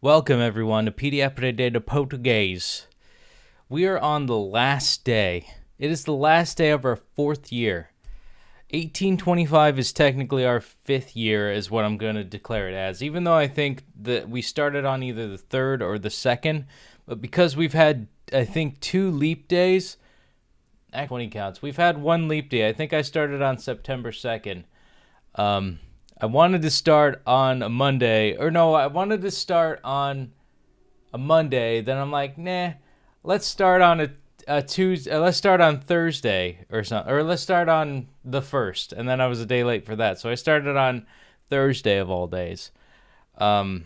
Welcome everyone to Petey Aprendendo Português. We are on the last day. It is the last day of our 4th year. 1825 is technically our 5th year is what I'm going to declare it as, even though I think that we started on either the 3rd or the 2nd, but because we've had, I think, 2 leap days, 20 counts. We've had 1 leap day. I think I started on September 2nd. I wanted to start on a Monday, I wanted to start on a Monday. Then I'm like, nah, let's start on a Tuesday. Let's start on Thursday or something, or let's start on the 1st. And then I was a day late for that, so I started on Thursday of all days. But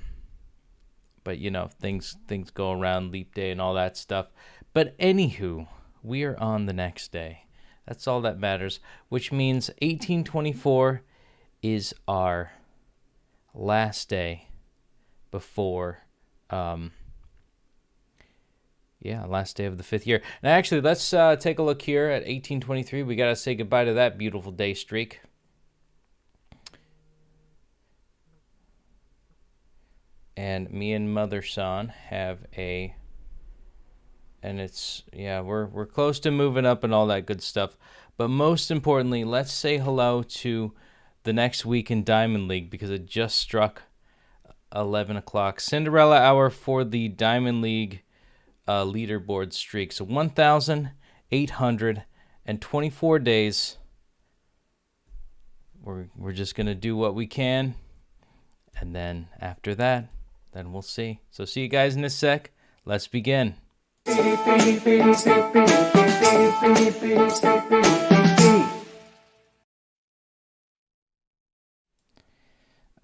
you know, things go around, leap day and all that stuff. But anywho, we are on the next day. That's all that matters, which means 1824 is our last day before, last day of the 5th year. Now, actually, let's take a look here at 1823. We got to say goodbye to that beautiful day streak. And me and Mother San have and it's, we're close to moving up and all that good stuff. But most importantly, let's say hello to the next week in Diamond League, because it just struck 11 o'clock. Cinderella hour for the Diamond League leaderboard streak. So 1,824 days. We're just going to do what we can. And then after that, then we'll see. So see you guys in a sec. Let's begin.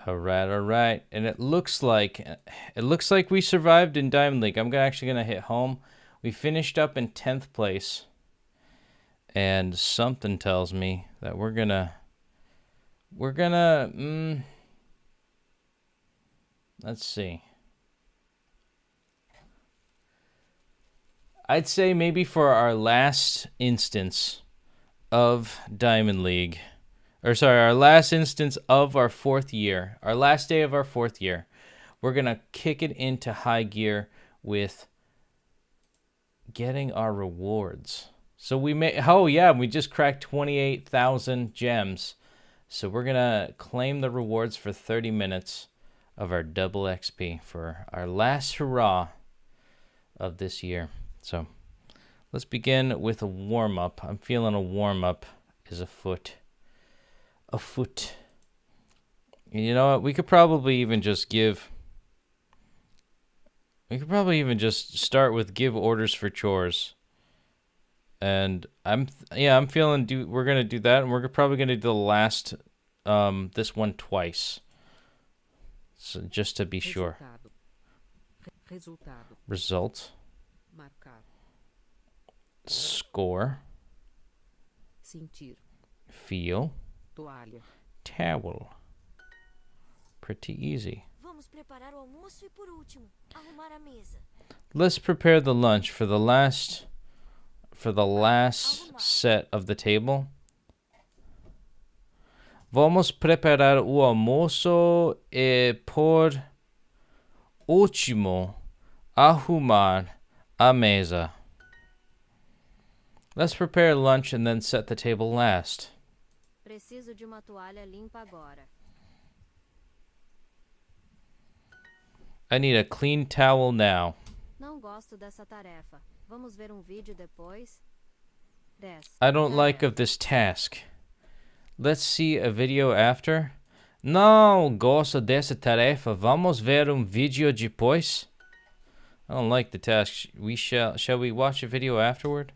All right. And it looks like we survived in Diamond League. I'm actually going to hit home. We finished up in 10th place. And something tells me that we're going to let's see. I'd say maybe for our last instance of Diamond League, our last instance of our 4th year, our last day of our 4th year, we're going to kick it into high gear with getting our rewards. So we just cracked 28,000 gems. So we're going to claim the rewards for 30 minutes of our double XP for our last hurrah of this year. So let's begin with a warm-up. I'm feeling a warm-up is afoot. You know what? We could probably even just start with give orders for chores. And I'm feeling we're going to do that, and we're probably going to do the last this one twice. So just to be sure. Result. Score. Feel. Towel. Pretty easy. Let's prepare the lunch for the last set of the table. Vamos preparar o almoço e por último arrumar a mesa. Let's prepare lunch and then set the table last. Preciso de uma toalha limpa agora. I need a clean towel now. Não gosto dessa tarefa. Vamos ver vídeo depois. 10. I don't like of this task. Let's see a video after. Não gosto dessa tarefa. Vamos ver vídeo depois. I don't like the task. Shall we watch a video afterward?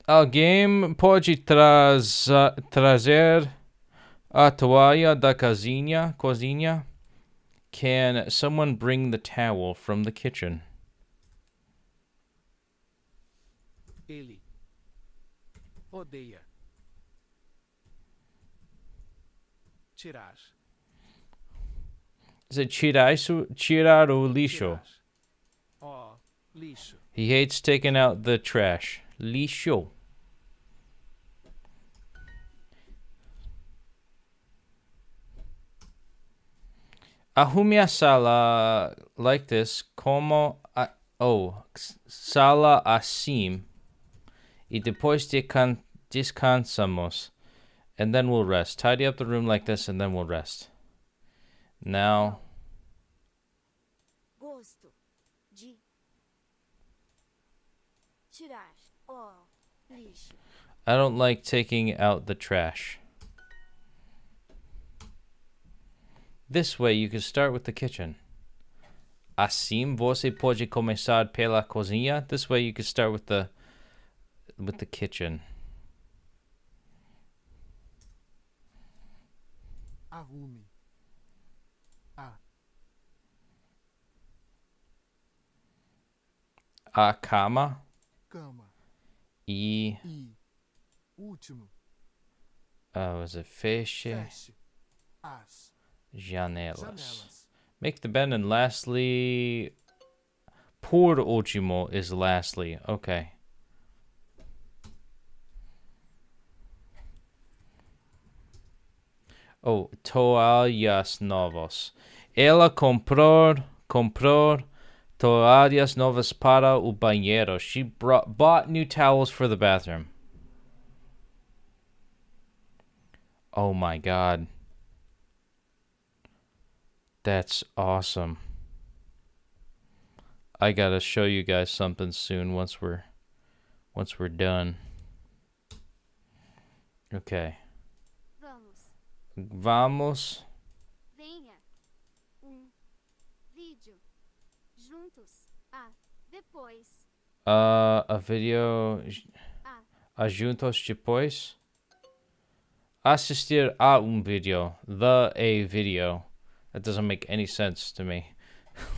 Alguém pode trazer a toalha da cozinha? Can someone bring the towel from the kitchen? Ele odeia tirar. Is it tirar o lixo? Oh, lixo. He hates taking out the trash. Lixo. Arrume a sala like this, como sala assim, e depois descansamos, and then we'll rest. Tidy up the room like this, and then we'll rest. Now, Gosto de tirar o lixo. I don't like taking out the trash. This way, you can start with the kitchen. Assim, você pode começar pela cozinha. This way, you can start with the kitchen. Arrume. A cama Cama. e Último. was it feche Feche. As janelas. janelas. Make the bed, and lastly, por último is lastly. Okay. Oh, toallas novas. Ela comprou toallas novas para o banheiro. She bought new towels for the bathroom. Oh my god. That's awesome. I gotta show you guys something soon once we're done. Okay. Vamos. Venha. Vídeo. Juntos. Depois. A video. Juntos depois. Assistir a vídeo. A video. That doesn't make any sense to me.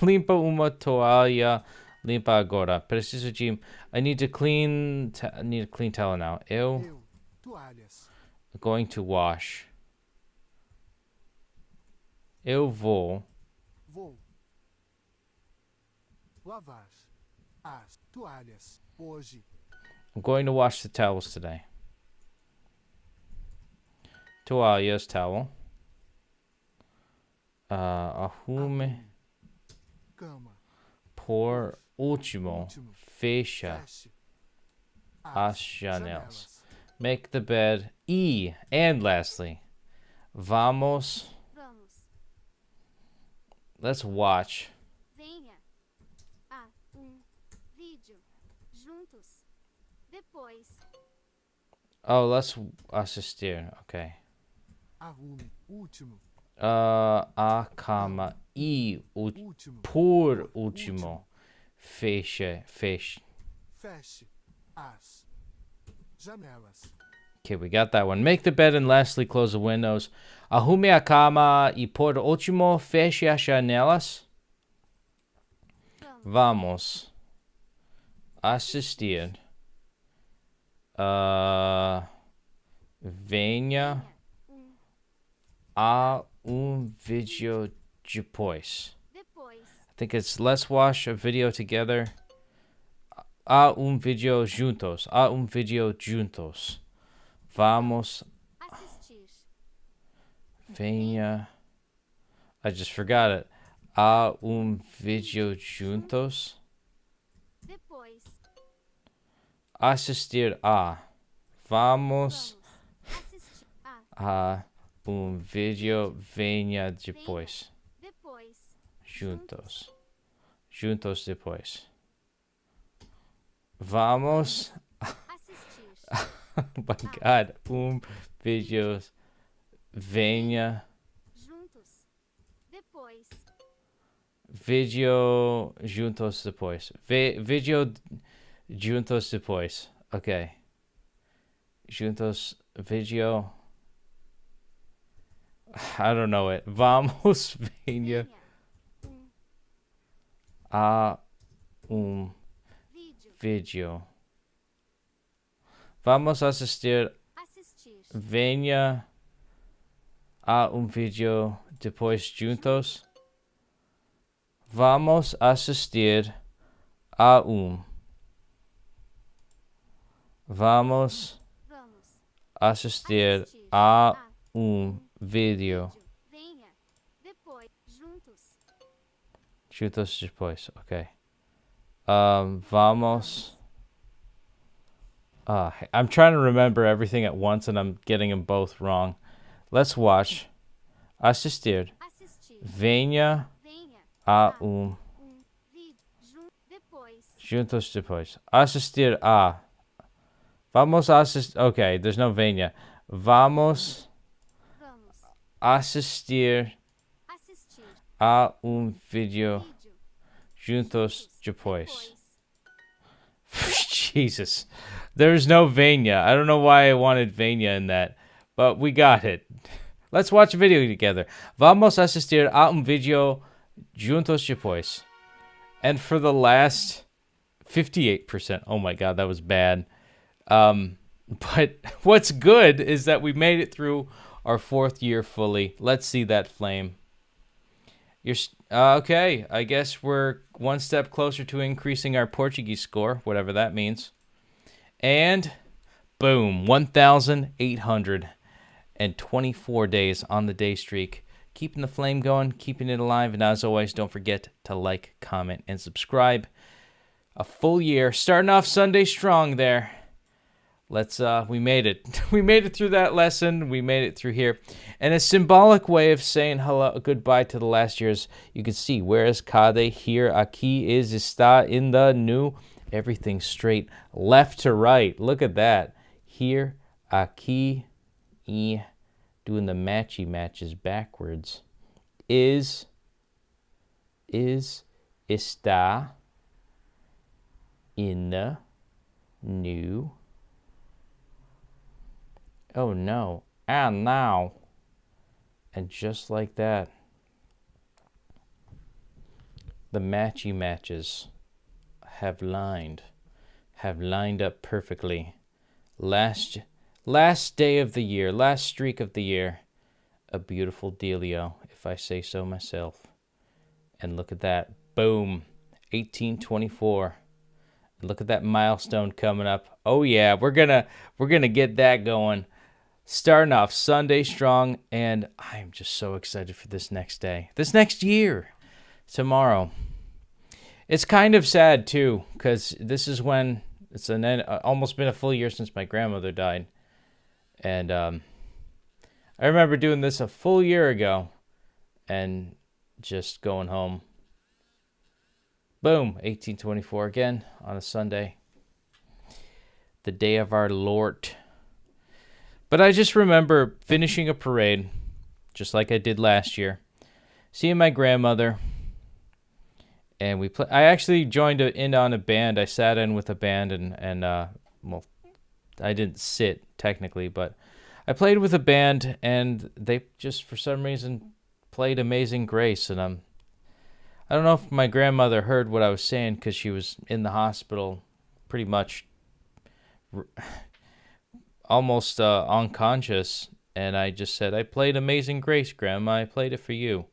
Limpa uma toalha. Limpa agora. Preciso de. I need a clean towel now. Eu. Toalhas. Going to wash. Eu vou lavar as toalhas hoje. I'm going to wash the towels today. Toalhas, towel. Arrume. Cama. Por último. Fecha Feche. as janelas. Make the bed. And lastly. Vamos. Let's watch. Venha a vídeo juntos. Depois. Oh, let's assistir. Okay. Arrume. Último. A cama e Último. por último. Feche. Feche as janelas. Okay, we got that one. Make the bed and lastly close the windows. Arrume a cama e por último feche as janelas. Vamos assistir. Venha a vídeo depois. I think it's let's watch a video together. A vídeo juntos. A vídeo juntos. Vamos. Venha. I just forgot it. A vídeo juntos. Assistir a. Vamos a vídeo. Venha depois. Juntos. Juntos depois. Vamos. Oh my god. Vídeo. Venha. Vídeo juntos depois. Vídeo juntos depois. Okay. Juntos. Vídeo. I don't know it. Vamos. Venha. A vídeo. Vamos assistir. Venha a vídeo depois juntos. Vamos assistir a Vamos assistir a vídeo. Juntos depois. Okay. Vamos. I'm trying to remember everything at once and I'm getting them both wrong. Let's watch. Assistir. Assistir. Venha Venha a vídeo depois. Juntos depois. Assistir a. Vamos assistir. Okay, there's no venha. Vamos Vamos assistir assistir a vídeo vídeo juntos depois. Jesus. There's no venha. I don't know why I wanted venha in that, but we got it. Let's watch a video together. Vamos assistir a vídeo juntos depois. And for the last 58%. Oh my god, that was bad. But what's good is that we made it through our 4th year fully. Let's see that flame. Okay, I guess we're one step closer to increasing our Portuguese score, whatever that means. And boom, 1,824 days on the day streak. Keeping the flame going, keeping it alive, and as always, don't forget to like, comment, and subscribe. A full year, starting off Sunday strong there. We made it. We made it through that lesson. We made it through here. And a symbolic way of saying hello, goodbye to the last years. You can see, where is Cade? Here, aqui is, está, in the, new. Everything straight, left to right. Look at that. Here, aqui, e, doing the matchy matches backwards. Is, está, in, new. Oh no, and now. And just like that, the matchy matches have lined up perfectly. Last day of the year, last streak of the year. A beautiful dealio, if I say so myself. And look at that, boom, 1824. Look at that milestone coming up. Oh yeah, we're gonna get that going. Starting off Sunday strong, and I'm just so excited for this next day. This next year. Tomorrow. It's kind of sad too, because this is when it's almost been a full year since my grandmother died. And I remember doing this a full year ago and just going home. Boom, 1824 again on a Sunday. The day of our Lord. But I just remember finishing a parade, just like I did last year, seeing my grandmother, and I actually joined in on a band. I sat in with a band, and well, I didn't sit technically, but I played with a band, and they just for some reason played Amazing Grace, and I don't know if my grandmother heard what I was saying because she was in the hospital, pretty much. Almost unconscious, and I just said, I played Amazing Grace, Grandma. I played it for you.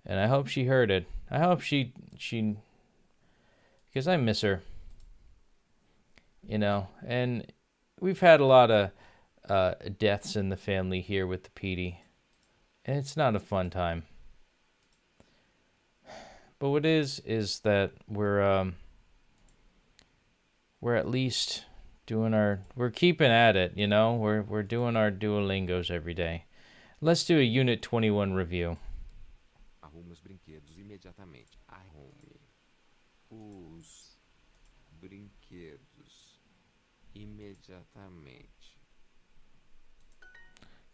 And I hope she heard it. I hope she because I miss her. You know, and we've had a lot of deaths in the family here with the Petey, and it's not a fun time. But what is that we're at least we're keeping at it, you know. We're doing our Duolingos every day. Let's do a Unit 21 review. Arrume os brinquedos imediatamente. Arrume os brinquedos imediatamente.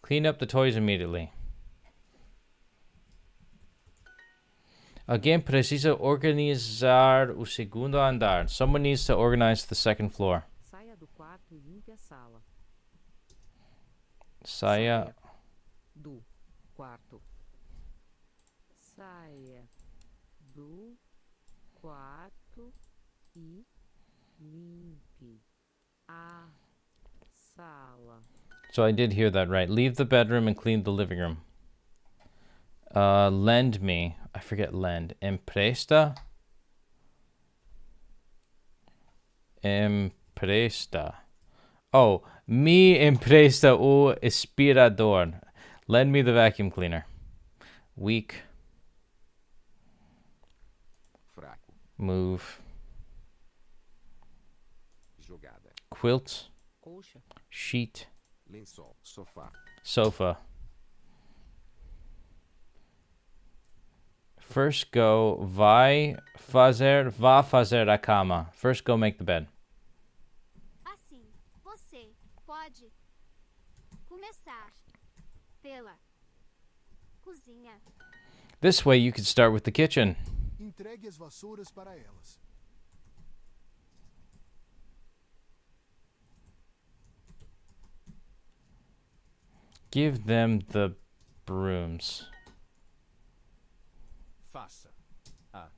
Clean up the toys immediately. Alguém precisa organizar o segundo andar. Someone needs to organize the second floor. Saia do quarto e limpe a sala. Saia do quarto. Saia do quarto e limpe a sala. So I did hear that right. Leave the bedroom and clean the living room. Lend me. I forget lend. Empresta. Empresta. Oh, me empresta o aspirador. Lend me the vacuum cleaner. Weak. Move. Jogada. Quilt. Colcha. Sheet. Lençol. Sofá. Sofa. First go vá fazer a cama. First go make the bed. Assim, você pode começar pela cozinha. This way you could start with the kitchen. Entregue as vassouras para elas. Give them the brooms. Faça. A.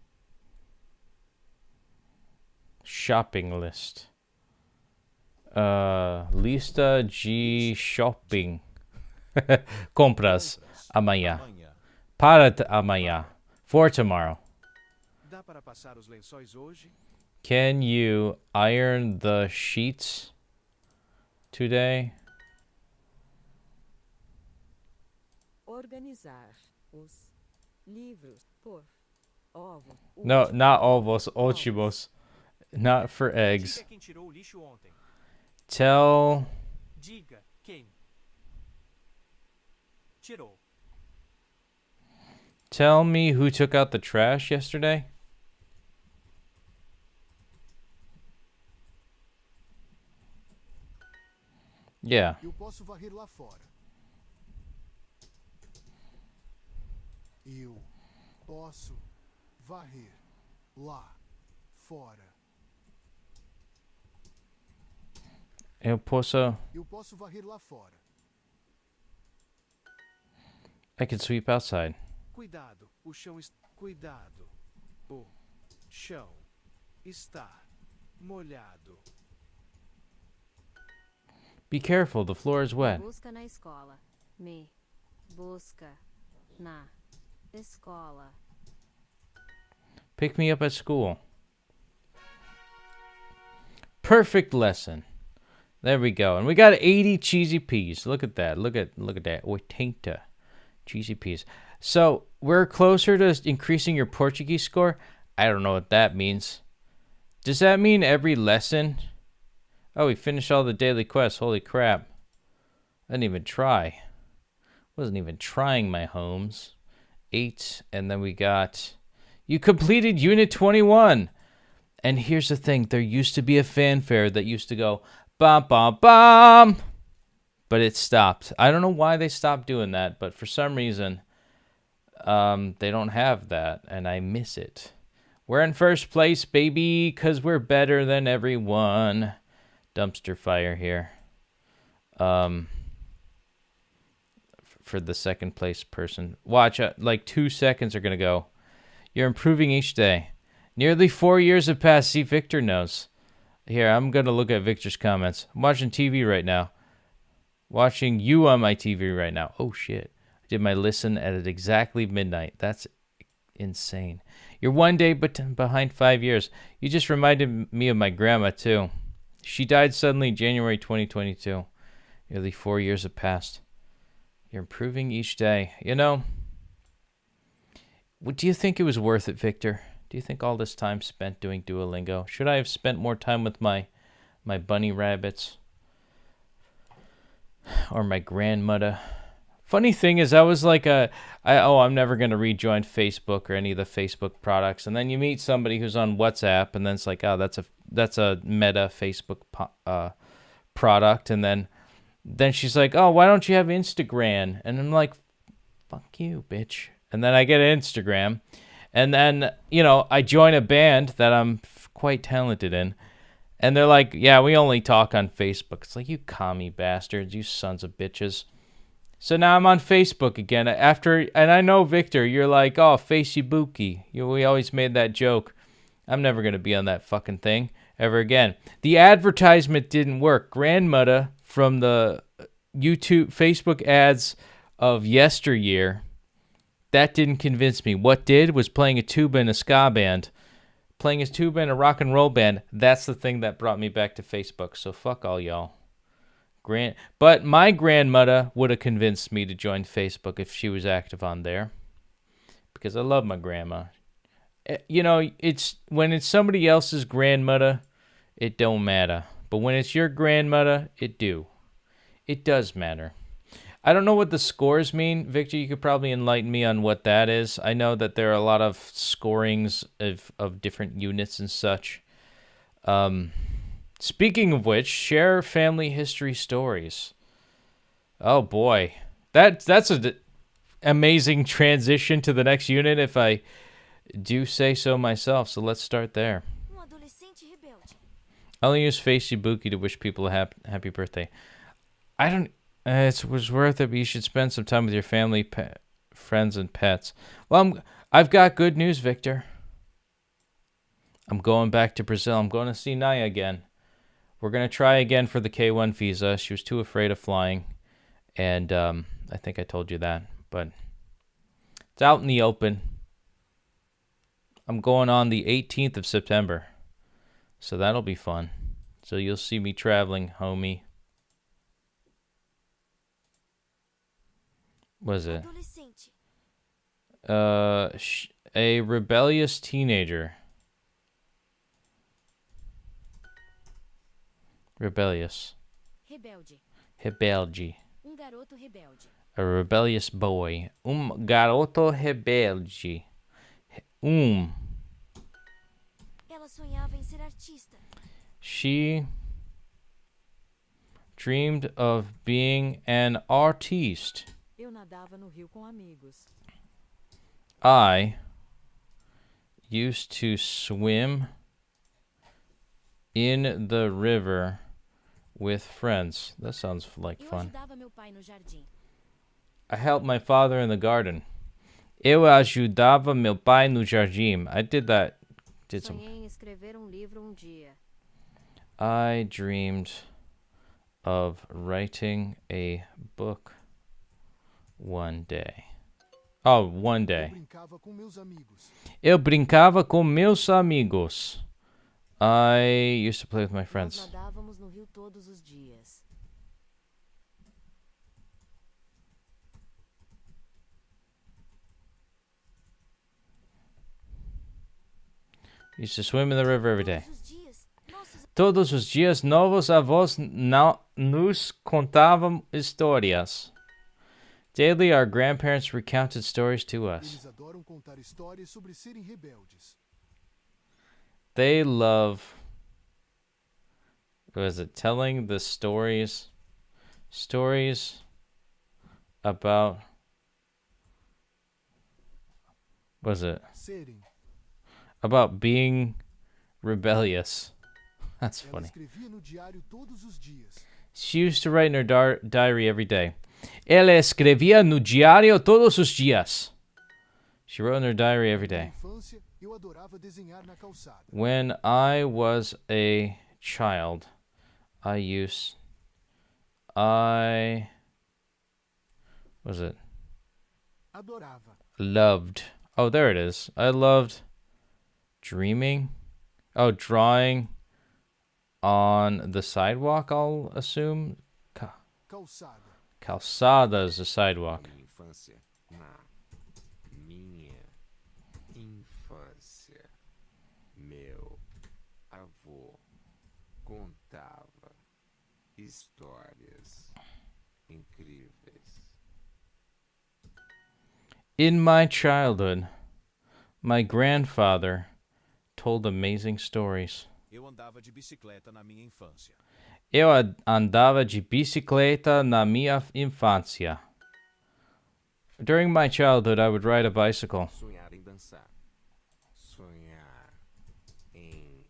Shopping list. Lista de shopping. Compras. Amanhã. Amanhã. Para amanhã. For tomorrow. Dá para passar os lençóis hoje? Can you iron the sheets today? Organizar os livros por ovo. No, not ovos, ochimos. Not for eggs. Diga quem tirou o lixo ontem. Tell Diga quem tirou. tell me who took out the trash yesterday. Yeah. Eu posso varrer lá fora. Eu posso varrer lá fora. Eu posso Eu posso varrer lá fora. I can sweep outside. Cuidado, o chão está. Cuidado, o chão está molhado. Be careful, the floor is wet. Busca na escola. Me busca na escola. Pick me up at school. Perfect lesson. There we go. And we got 80 cheesy peas. Look at that. Look at that. 80 cheesy peas. So, we're closer to increasing your Portuguese score. I don't know what that means. Does that mean every lesson? Oh, we finished all the daily quests. Holy crap. I didn't even try. Wasn't even trying, my homes. 8. And then we got... You completed Unit 21. And here's the thing. There used to be a fanfare that used to go... Bum, bum, bum. But it stopped. I don't know why they stopped doing that. But for some reason... they don't have that. And I miss it. We're in first place, baby. Because we're better than everyone. Dumpster fire here. For the second place person. Watch, like 2 seconds are going to go. You're improving each day. Nearly 4 years have passed. See, Victor knows. Here, I'm going to look at Victor's comments. I'm watching TV right now. Watching you on my TV right now. Oh, shit. I did my listen at exactly midnight. That's insane. You're 1 day behind 5 years. You just reminded me of my grandma, too. She died suddenly January 2022. Nearly 4 years have passed. You're improving each day. You know, do you think it was worth it, Victor? Do you think all this time spent doing Duolingo? Should I have spent more time with my bunny rabbits? Or my grandmother? Funny thing is, I was like I'm never going to rejoin Facebook or any of the Facebook products. And then you meet somebody who's on WhatsApp, and then it's like, oh, that's a Meta Facebook product. And then she's like, oh, why don't you have Instagram? And I'm like, fuck you, bitch. And then I get an Instagram. And then, I join a band that I'm quite talented in. And they're like, yeah, we only talk on Facebook. It's like, you commie bastards, you sons of bitches. So now I'm on Facebook again. And I know, Victor, you're like, oh, Facebooky. We always made that joke. I'm never going to be on that fucking thing ever again. The advertisement didn't work. Grandmother from the YouTube, Facebook ads of yesteryear, that didn't convince me. What did was playing a tuba in a ska band. Playing a tuba in a rock and roll band. That's the thing that brought me back to Facebook. So fuck all y'all. But my grandmother would have convinced me to join Facebook if she was active on there. Because I love my grandma. You know, it's when it's somebody else's grandmother, it don't matter. But when it's your grandmother, it do. It does matter. I don't know what the scores mean. Victor, you could probably enlighten me on what that is. I know that there are a lot of scorings of different units and such. Speaking of which, share family history stories. Oh boy. That's an amazing transition to the next unit if I do say so myself. So let's start there. Adolescente rebelde. I only use Facebook to wish people a happy birthday. I don't... it was worth it, but you should spend some time with your family, friends, and pets. Well, I've got good news, Victor. I'm going back to Brazil. I'm going to see Naya again. We're going to try again for the K1 visa. She was too afraid of flying. And I think I told you that. But it's out in the open. I'm going on the 18th of September. So that'll be fun. So you'll see me traveling, homie. What is it? A rebellious teenager. Rebellious. Rebelde. Rebelde. Garoto rebelde. A rebellious boy. Garoto rebelde. Ela sonhava em ser artista. She dreamed of being an artiste. Eu nadava no rio com amigos. I used to swim in the river with friends. That sounds like fun. Ajudava meu pai no jardim. I helped my father in the garden. Eu ajudava meu pai no jardim. I did that. Sonhei em escrever livro dia. I dreamed of writing a book one day. Oh, one day. Brincava com meus amigos. Eu brincava com meus amigos. I used to play with my friends. Nós nadávamos no rio todos os dias. Used to swim in the river every day. Todos os dias. Todos os dias, novos avós nos contavam histórias. Daily, our grandparents recounted stories to us. Eles adoram contar histórias sobre serem rebeldes. They love, what is it, telling the stories about, what is it, Serem. about being rebellious. That's Ela funny. escrevia no diário todos os dias. She used to write in her diary every day. Ela escrevia no diário todos os dias. She wrote in her diary every Na day. infância, eu adorava desenhar na calçada. When I was a child, Adorava. loved. Oh, there it is. I loved dreaming. Oh, drawing on the sidewalk, I'll assume. Calçada. Calçada is the sidewalk. Minha infância. Na minha infância. Meu avô contava histórias incríveis. In my childhood, my grandfather told amazing stories. Eu andava de bicicleta na minha infância. Eu andava de bicicleta na minha infância. During my childhood, I would ride a bicycle. Sonhar em dançar. Sonhar em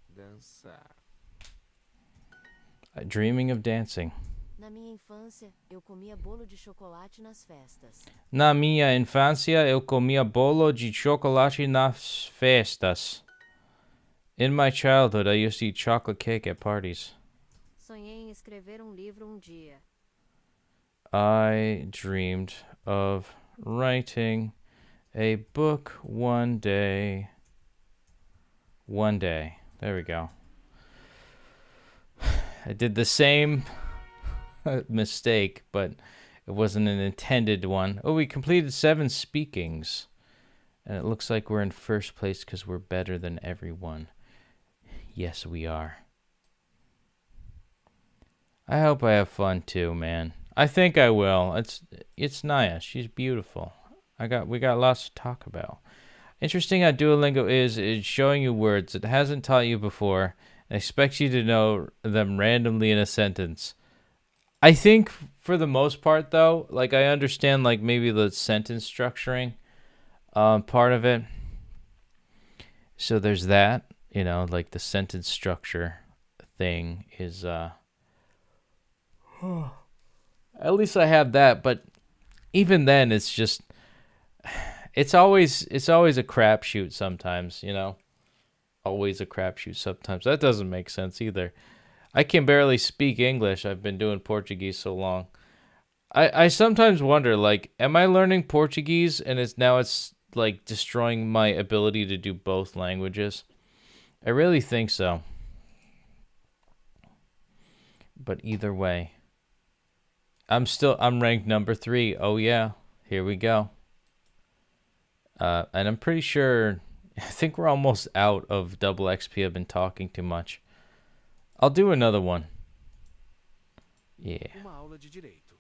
dançar. Dreaming of dancing. Na minha infância, eu comia bolo de chocolate nas festas. Na minha infância, eu comia bolo de chocolate nas festas. In my childhood, I used to eat chocolate cake at parties. Sonhei em escrever livro dia. I dreamed of writing a book one day. One day. There we go. I did the same mistake, but it wasn't an intended one. Oh, we completed 7 speakings. And it looks like we're in first place because we're better than everyone. Yes, we are. I hope I have fun too, man. I think I will. It's Naya. She's beautiful. We got lots to talk about. Interesting how Duolingo is showing you words it hasn't taught you before and expects you to know them randomly in a sentence. I think for the most part though, like I understand like maybe the sentence structuring part of it. So there's that, you know, like the sentence structure thing is at least I have that, but even then it's just it's always a crapshoot sometimes, you know? Always a crapshoot sometimes. That doesn't make sense either. I can barely speak English. I've been doing Portuguese so long. I sometimes wonder, like, am I learning Portuguese and it's like destroying my ability to do both languages? I really think so. But either way, I'm ranked number 3. Oh yeah, here we go. And I'm pretty sure, I think we're almost out of double XP. I've been talking too much. I'll do another one. Yeah. Uma aula de direito.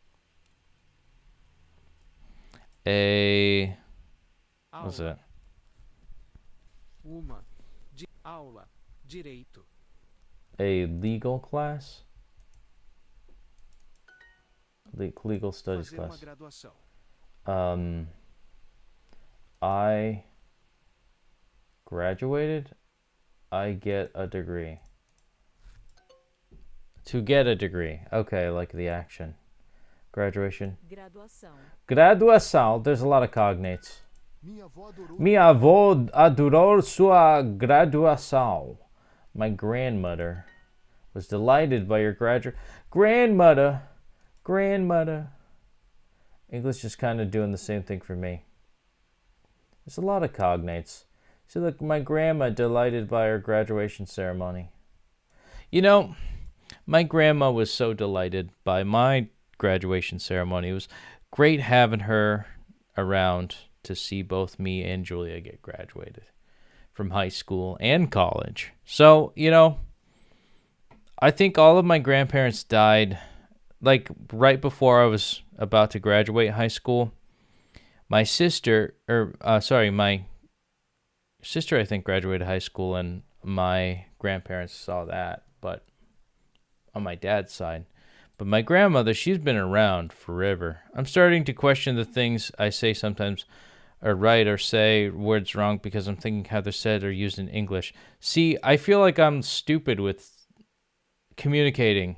What's that? Aula direito. A legal class? Legal studies Fazer uma class. graduação. I graduated. I get a degree. To get a degree. Okay, like the action. Graduation. Graduação. Graduação. There's a lot of cognates. Minha avó adorou. Minha avó adorou sua graduação. My grandmother was delighted by your grandmother. English is kind of doing the same thing for me. There's a lot of cognates. See, look, my grandma delighted by her graduation ceremony. You know, my grandma was so delighted by my graduation ceremony. It was great having her around to see both me and Giulia get graduated from high school and college. So, you know, I think all of my grandparents died like right before I was about to graduate high school. My sister, my sister, I think, graduated high school, and my grandparents saw that, but on my dad's side. But my grandmother, she's been around forever. I'm starting to question the things I say sometimes are right or say words wrong because I'm thinking how they're said or used in English. See, I feel like I'm stupid with communicating.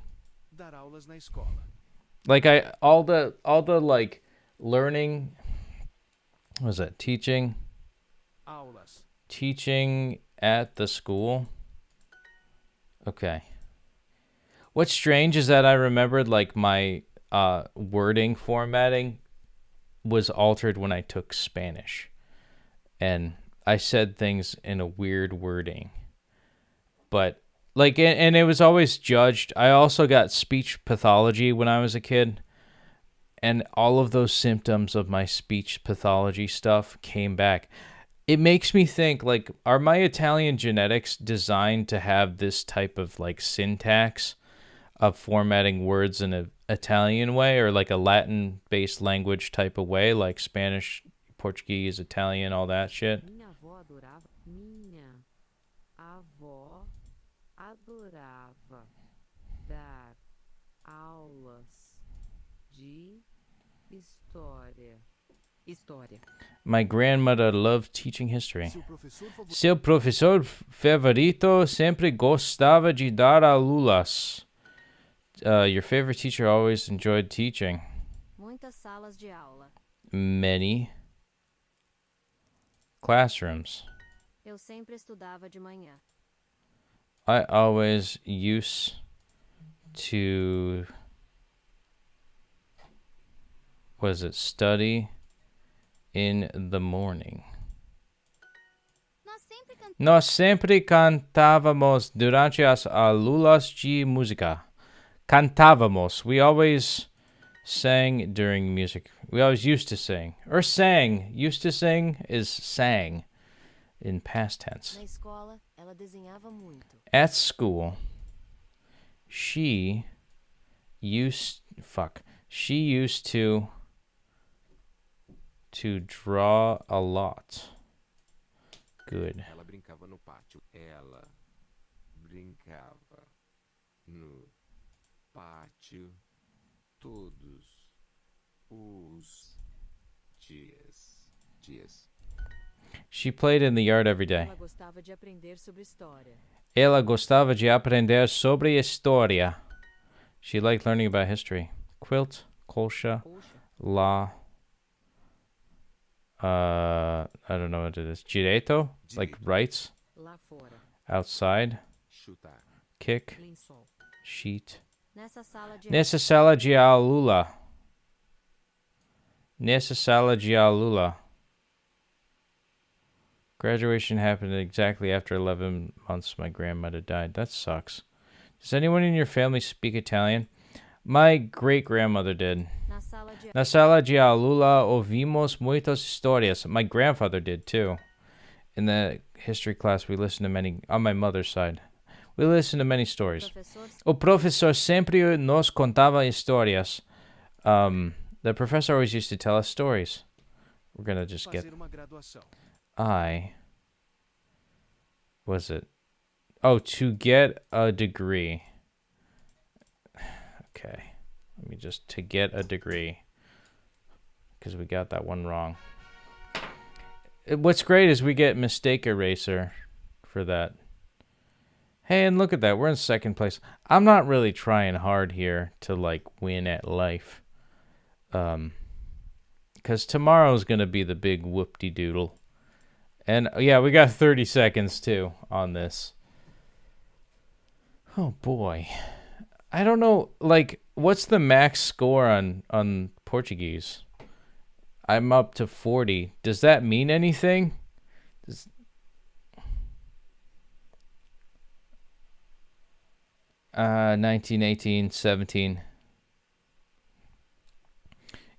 Dar aulas na escola. Like all the like learning, what was that? Teaching at the school. Okay. What's strange is that I remembered like my wording formatting was altered when I took Spanish. And I said things in a weird wording. But like, and it was always judged. I also got speech pathology when I was a kid. And all of those symptoms of my speech pathology stuff came back. It makes me think, like, are my Italian genetics designed to have this type of, like, syntax of formatting words in an Italian way or, like, a Latin-based language type of way, like Spanish, Portuguese, Italian, all that shit? Minha avó adorava dar aulas de História. My grandmother loved teaching history. Seu professor favorito sempre gostava de dar aulas. Your favorite teacher always enjoyed teaching. Muitas salas de aula. Many classrooms. Eu sempre estudava de manhã. I always used to study in the morning. Nós sempre cantávamos durante as aulas de música. Cantávamos. We always sang during music. We always used to sing. Or sang. Used to sing is sang in past tense. Na escola, ela desenhava muito. At school, she used to draw a lot. Good. Ela brincava no pátio. Ela brincava no pátio todos os dias. She played in the yard every day. Ela gostava de aprender sobre história. Ela gostava de aprender sobre história. She liked learning about history. Quilt, colcha, la. I don't know what it is. Direito, like rights. Lá fora. Outside. Chutar. Kick. Lençol. Sheet. Nessa sala de Nessa sala de aula. Nessa sala de aula. Graduation happened exactly after 11 months my grandmother died. That sucks. Does anyone in your family speak Italian? My great-grandmother did. na sala de Na sala de aula ouvimos muitas histórias. My grandfather did too. In the history class, we listened to many, on my mother's side, we listened to many stories. professor O professor sempre nos contava histórias. The professor always used to tell us stories. We're going to just get... Fazer uma graduação. To get a degree. Okay. To get a degree. Because we got that one wrong. What's great is we get mistake eraser for that. Hey, and look at that. We're in second place. I'm not really trying hard here to, win at life. Because tomorrow's going to be the big whoop-de-doodle. And, yeah, we got 30 seconds, too, on this. Oh, boy. I don't know, what's the max score on Portuguese? I'm up to 40. Does that mean anything? 19, 18, 17.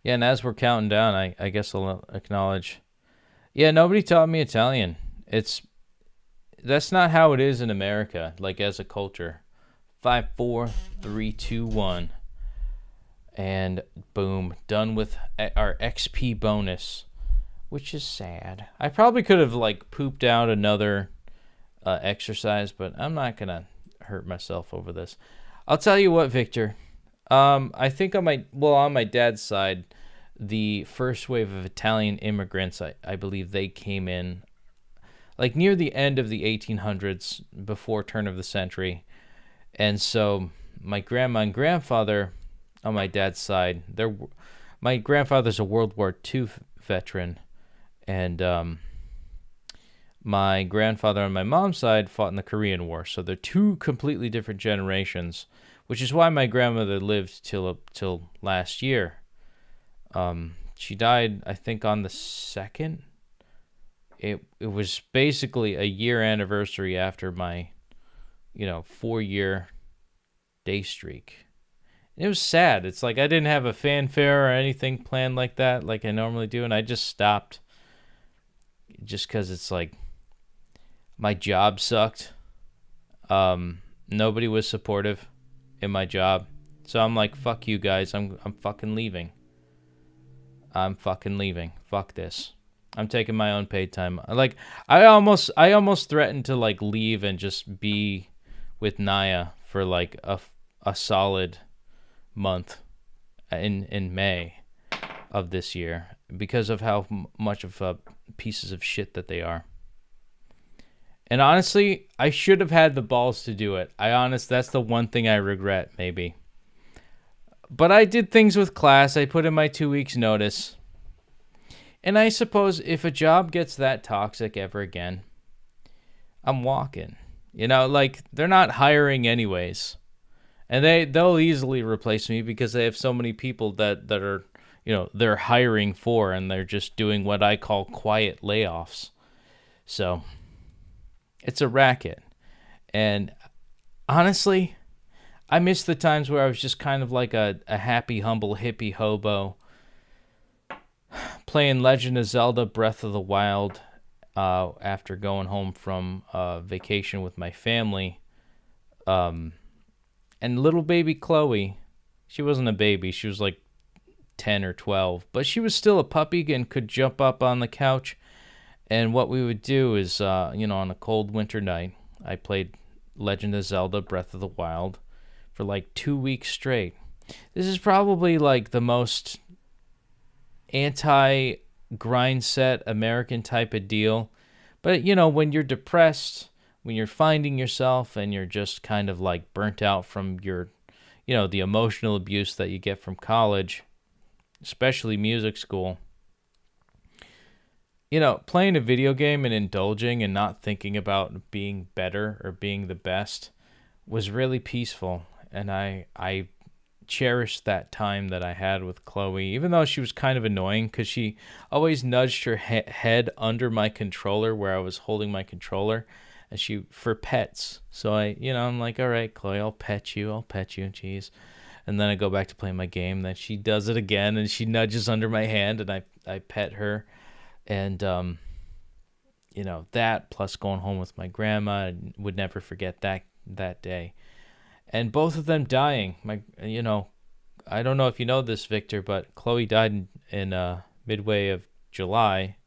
Yeah, and as we're counting down, I guess I'll acknowledge. Yeah, nobody taught me Italian. That's not how it is in America, as a culture. 5, 4, 3, 2, 1. And boom, done with our XP bonus, which is sad. I probably could have pooped out another exercise, but I'm not going to hurt myself over this. I'll tell you what, Victor. I think on my dad's side, the first wave of Italian immigrants, I believe they came in near the end of the 1800s, before turn of the century. And so my grandma and grandfather on my dad's side, my grandfather's a World War II veteran, and my grandfather on my mom's side fought in the Korean War. So they're two completely different generations, which is why my grandmother lived till last year. She died, I think, on the 2nd. It was basically a year anniversary after my 4-year day streak. It was sad. It's I didn't have a fanfare or anything planned like that, like I normally do, and I just stopped. Just because it's my job sucked. Nobody was supportive in my job, so I'm fuck you guys. I'm fucking leaving. I'm fucking leaving. Fuck this. I'm taking my own paid time. I almost threatened to leave and just be with Naya for a solid month in May of this year because of how much of pieces of shit that they are. And honestly, I should have had the balls to do it. That's the one thing I regret, maybe. But I did things with class. I put in my 2 weeks notice. And I suppose if a job gets that toxic ever again, I'm walking. They're not hiring anyways. And they'll easily replace me because they have so many people that are, they're hiring for, and they're just doing what I call quiet layoffs. So it's a racket. And honestly, I miss the times where I was just kind of like a happy, humble, hippie hobo playing Legend of Zelda Breath of the Wild after going home from vacation with my family. And little baby Chloe, she wasn't a baby. She was like 10 or 12, but she was still a puppy and could jump up on the couch. And what we would do is, on a cold winter night, I played Legend of Zelda Breath of the Wild for like 2 weeks straight. This is probably like the most anti-grind set American type of deal. But, when you're depressed, when you're finding yourself and you're just kind of like burnt out from your, the emotional abuse that you get from college, especially music school, playing a video game and indulging and not thinking about being better or being the best was really peaceful. And I cherished that time that I had with Chloe, even though she was kind of annoying because she always nudged her head under my controller where I was holding my controller, and for pets. So I'm like, all right, Chloe, I'll pet you, jeez. And then I go back to playing my game. Then she does it again, and she nudges under my hand, and I pet her. And, that plus going home with my grandma, I would never forget that day. And both of them dying. I don't know if you know this, Victor, but Chloe died in midway of July,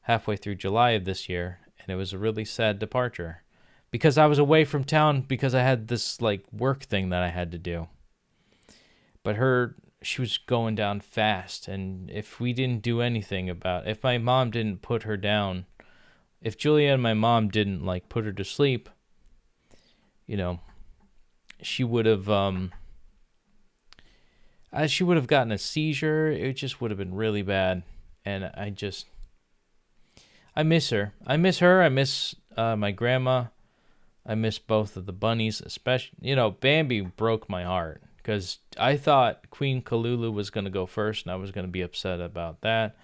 halfway through July of this year. And it was a really sad departure because I was away from town because I had this like work thing that I had to do. But she was going down fast. And if we didn't do anything if my mom didn't put her down, if Giulia and my mom didn't like put her to sleep, she would have gotten a seizure. It just would have been really bad. And I miss her. I miss my grandma. I miss both of the bunnies, especially, Bambi broke my heart because I thought Queen Kalulu was going to go first and I was going to be upset about that.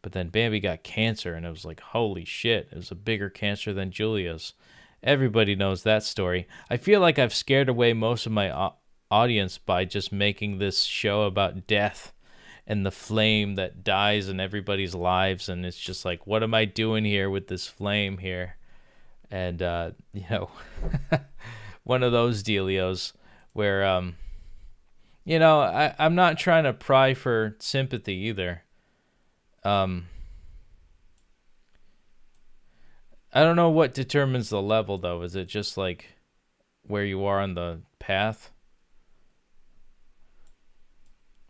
But then Bambi got cancer and it was like, holy shit, it was a bigger cancer than Giulia's. Everybody knows that story. I feel like I've scared away most of my audience by just making this show about death and the flame that dies in everybody's lives. And it's just like, what am I doing here with this flame here? And, one of those dealios where, I'm not trying to pry for sympathy either. I don't know what determines the level, though. Is it just like where you are on the path?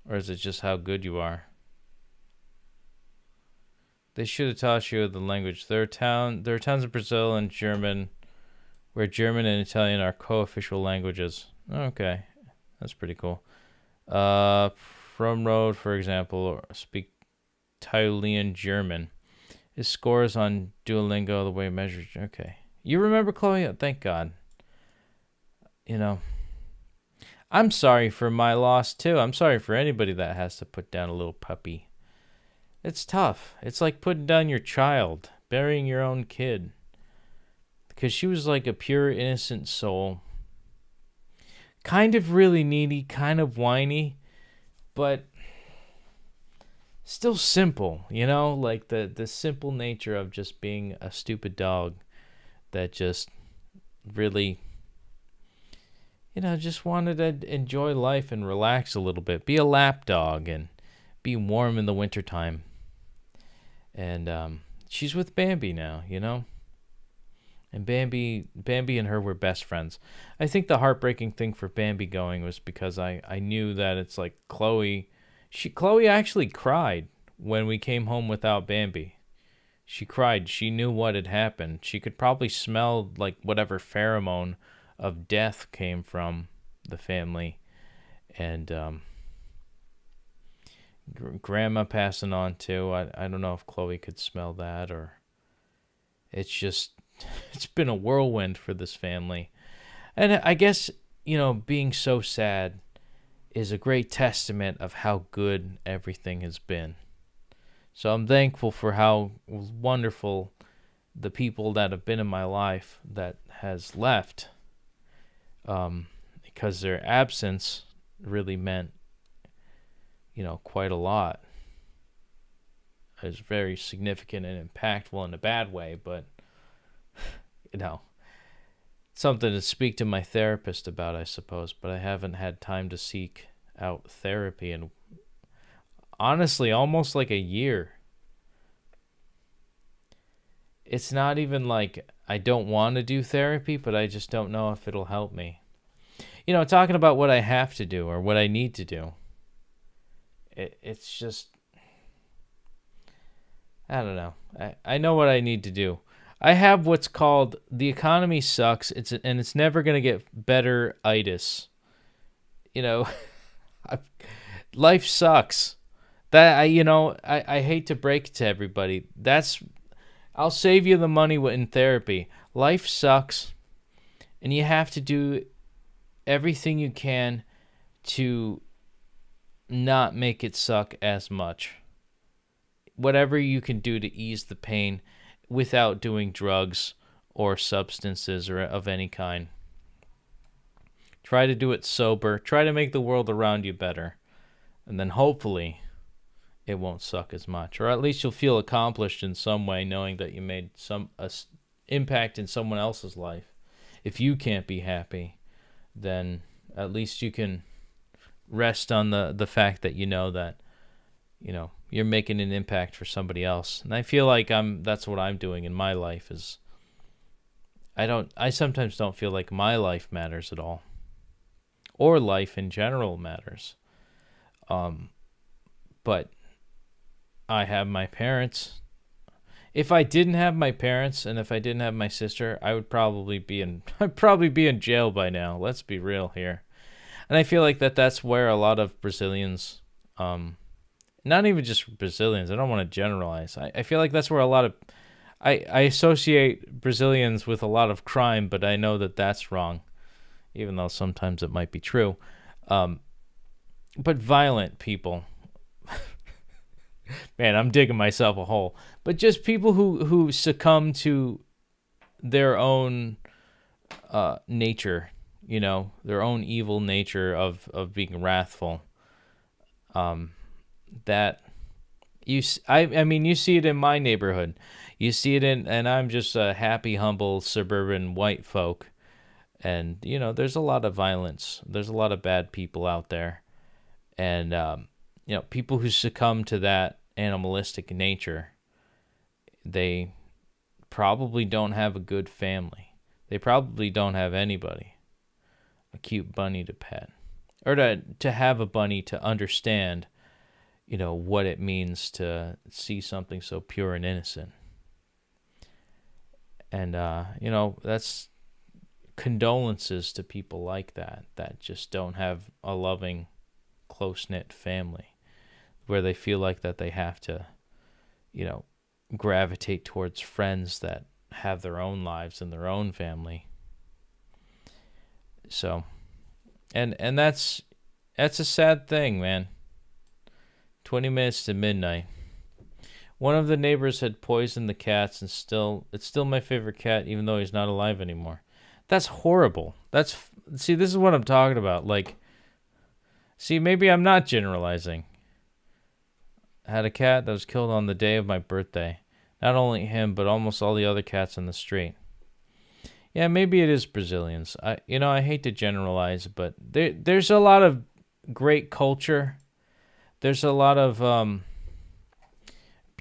Or is it just how good you are? They should have taught you the language. There are towns in Brazil and German where German and Italian are co-official languages. Okay, that's pretty cool. From Road, for example, speak Italian German. His scores on Duolingo, the way it measures. Okay. You remember, Chloe? Oh, thank God. I'm sorry for my loss, too. I'm sorry for anybody that has to put down a little puppy. It's tough. It's like putting down your child, burying your own kid. Because she was like a pure, innocent soul. Kind of really needy, kind of whiny, but still simple, like the simple nature of just being a stupid dog that just really, just wanted to enjoy life and relax a little bit, be a lap dog and be warm in the wintertime. And she's with Bambi now, and Bambi and her were best friends. I think the heartbreaking thing for Bambi going was because I knew that it's like Chloe actually cried when we came home without Bambi. She cried. She knew what had happened. She could probably smell like whatever pheromone of death came from the family. And grandma passing on too. I don't know if Chloe could smell that, or it's been a whirlwind for this family. And I guess, being so sad is a great testament of how good everything has been. So I'm thankful for how wonderful the people that have been in my life that has left, because their absence really meant, quite a lot. It was very significant and impactful in a bad way, but, something to speak to my therapist about, I suppose, but I haven't had time to seek out therapy in, honestly, almost like a year. It's not even like I don't want to do therapy, but I just don't know if it'll help me. Talking about what I have to do or what I need to do, it's just, I don't know. I know what I need to do. I have what's called the economy sucks. It's never going to get better-itis. Life sucks. That I hate to break it to everybody. I'll save you the money in therapy. Life sucks, and you have to do everything you can to not make it suck as much. Whatever you can do to ease the pain without doing drugs or substances or of any kind. Try to do it sober. Try to make the world around you better. And then hopefully it won't suck as much. Or at least you'll feel accomplished in some way knowing that you made some impact in someone else's life. If you can't be happy, then at least you can rest on the fact that that you're making an impact for somebody else. And I feel like that's what I'm doing in my life is I sometimes don't feel like my life matters at all. Or life in general matters. But I have my parents. If I didn't have my parents and if I didn't have my sister, I'd probably be in jail by now. Let's be real here. And I feel like that's where a lot of Brazilians, not even just Brazilians, I don't want to generalize. I feel like that's where a lot of, I associate Brazilians with a lot of crime, but I know that that's wrong, even though sometimes it might be true. But violent people, man, I'm digging myself a hole. But just people who succumb to their own nature, their own evil nature of being wrathful. That you see it in my neighborhood. You see it and I'm just a happy, humble suburban white folk, and there's a lot of violence. There's a lot of bad people out there, and people who succumb to that animalistic nature, they probably don't have a good family. They probably don't have anybody, a cute bunny to pet, or to have a bunny to understand what it means to see something so pure and innocent. And, that's condolences to people like that just don't have a loving, close-knit family where they feel like that they have to, gravitate towards friends that have their own lives and their own family. So, and that's a sad thing, man. 20 minutes to midnight. One of the neighbors had poisoned the cats, and it's still my favorite cat, even though he's not alive anymore. That's horrible. See, this is what I'm talking about. Maybe I'm not generalizing. I had a cat that was killed on the day of my birthday. Not only him, but almost all the other cats on the street. Yeah, maybe it is Brazilians. I hate to generalize, but there's a lot of great culture. There's a lot of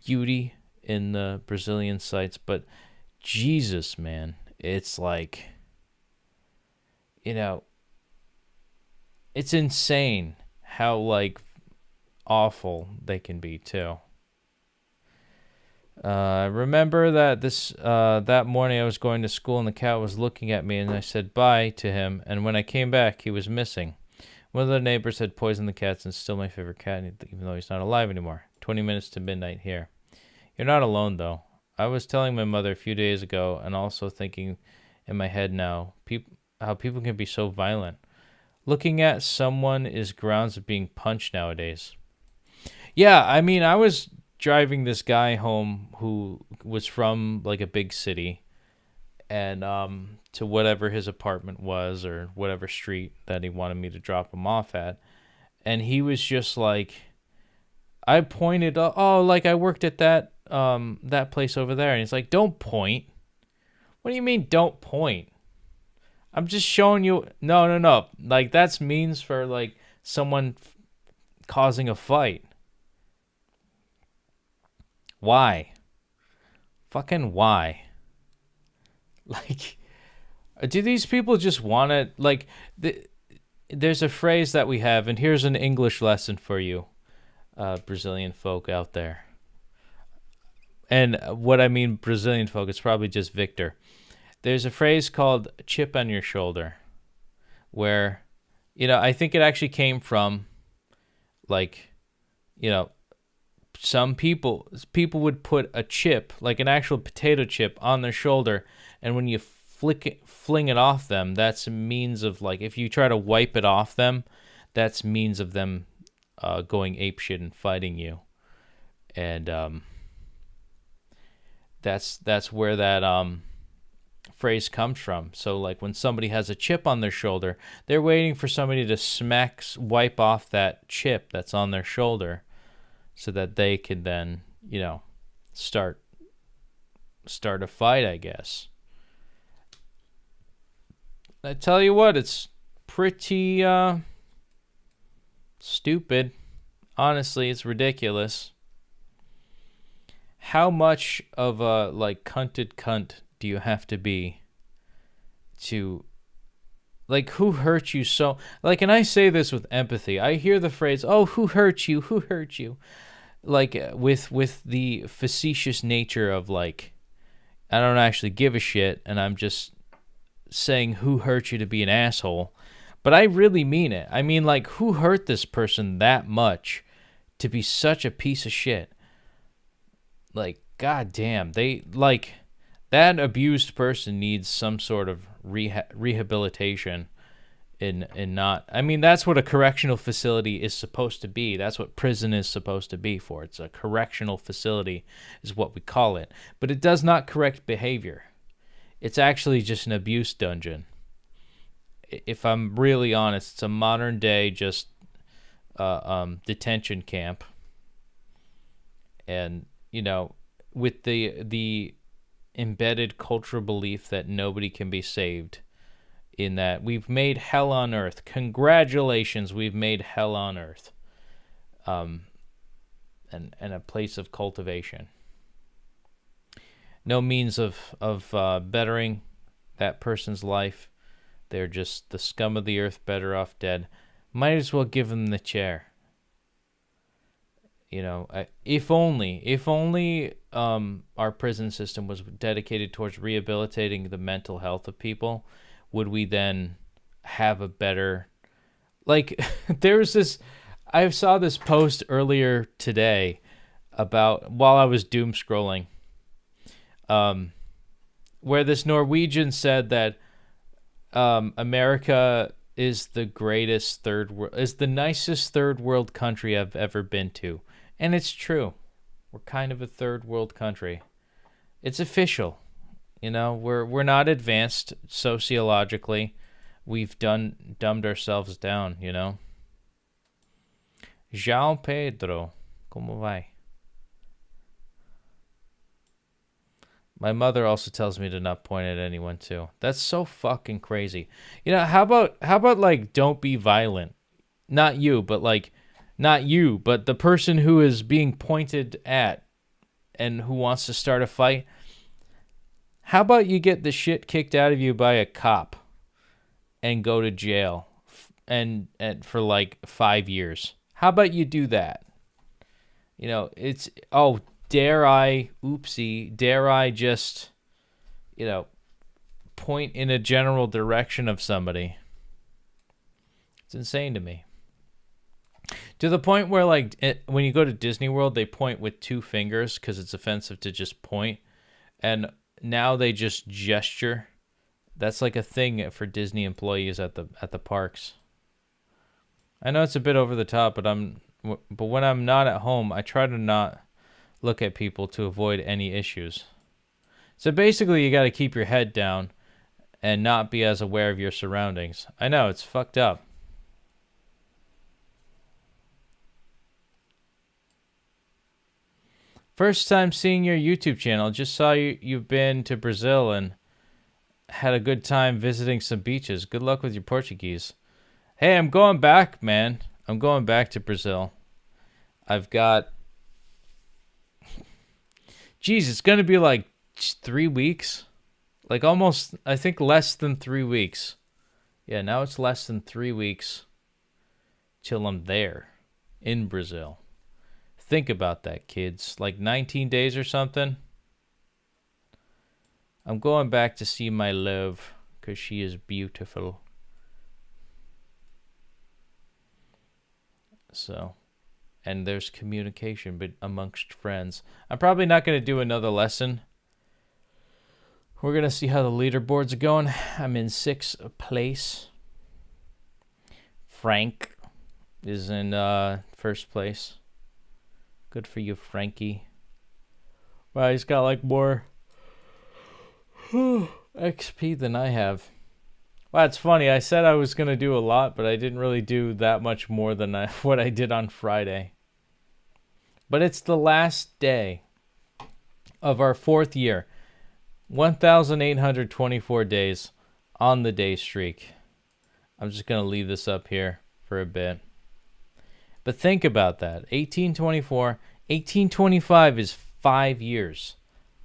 beauty in the Brazilian sites, but Jesus, man, it's like, it's insane how awful they can be too. I remember that that morning I was going to school and the cat was looking at me and I said bye to him, and when I came back he was missing. One of the neighbors had poisoned the cats and still my favorite cat, even though he's not alive anymore. 20 minutes to midnight here. You're not alone, though. I was telling my mother a few days ago and also thinking in my head now how people can be so violent. Looking at someone is grounds of being punched nowadays. Yeah, I was driving this guy home who was from a big city, and to whatever his apartment was or whatever street that he wanted me to drop him off at. And he was just like, I pointed, oh, like I worked at that place over there. And he's like, don't point. What do you mean don't point? I'm just showing you. No. Like that's means for like someone causing a fight. Why? Fucking why? Like, do these people just want to, like, there's a phrase that we have, and here's an English lesson for you, Brazilian folk out there. And what I mean Brazilian folk, it's probably just Victor. There's a phrase called chip on your shoulder, where, you know, I think it actually came from, like, you know, some people would put a chip, like an actual potato chip, on their shoulder, and when you fling it off them, that's a means of, like, if you try to wipe it off them, that's means of them going apeshit and fighting you. And that's where that phrase comes from. So, like, when somebody has a chip on their shoulder, they're waiting for somebody to wipe off that chip that's on their shoulder, so that they can then, you know, start a fight, I guess. I tell you what, it's pretty stupid. Honestly, it's ridiculous. How much of a, like, cunted cunt do you have to be to, like, who hurt you so, like, and I say this with empathy. I hear the phrase, oh, who hurt you? Who hurt you? Like, with the facetious nature of, like, I don't actually give a shit, and I'm just saying who hurt you to be an asshole. But I really mean it. I mean, like, who hurt this person that much to be such a piece of shit? Like, goddamn, they, like, that abused person needs some sort of rehabilitation. In not, I mean, that's what a correctional facility is supposed to be. That's what prison is supposed to be for. It's a correctional facility is what we call it. But it does not correct behavior. It's actually just an abuse dungeon. If I'm really honest, it's a modern day just detention camp. And, you know, with the embedded cultural belief that nobody can be saved, in that we've made hell on earth. Congratulations, we've made hell on earth. And a place of cultivation. No means of bettering that person's life. They're just the scum of the earth, better off dead. Might as well give them the chair. You know, if only our prison system was dedicated towards rehabilitating the mental health of people, would we then have a better, like, there's this, I saw this post earlier today about, while I was doom scrolling, where this Norwegian said that America is the greatest is the nicest third world country I've ever been to. And it's true. We're kind of a third world country. It's official. You know, we're not advanced sociologically. We've dumbed ourselves down, you know. João Pedro, como vai? My mother also tells me to not point at anyone too. That's so fucking crazy. You know, how about like, don't be violent? Not you, but the person who is being pointed at and who wants to start a fight. How about you get the shit kicked out of you by a cop and go to jail and for like 5 years? How about you do that? You know, it's, oh, dare I just, you know, point in a general direction of somebody? It's insane to me. To the point where, like, when you go to Disney World, they point with 2 fingers because it's offensive to just point. And now they just gesture. That's like a thing for Disney employees at the parks. I know it's a bit over the top, but when I'm not at home, I try to not look at people to avoid any issues. So basically, you got to keep your head down and not be as aware of your surroundings. I know, it's fucked up. First time seeing your YouTube channel. Just saw you've been to Brazil and had a good time visiting some beaches. Good luck with your Portuguese. Hey, I'm going back, man. I'm going back to Brazil. I've got... Geez, it's going to be like 3 weeks. Like almost, I think less than 3 weeks. Yeah, now it's less than 3 weeks till I'm there in Brazil. Think about that, kids. Like 19 days or something. I'm going back to see my love because she is beautiful. So, and there's communication but amongst friends. I'm probably not going to do another lesson. We're going to see how the leaderboards are going. I'm in 6th place. Frank is in 1st place. Good for you, Frankie. Wow, he's got like more XP than I have. Wow, it's funny. I said I was going to do a lot, but I didn't really do that much more than what I did on Friday. But it's the last day of our 4th year. 1,824 days on the day streak. I'm just going to leave this up here for a bit. But think about that. 1824, 1825 is 5 years.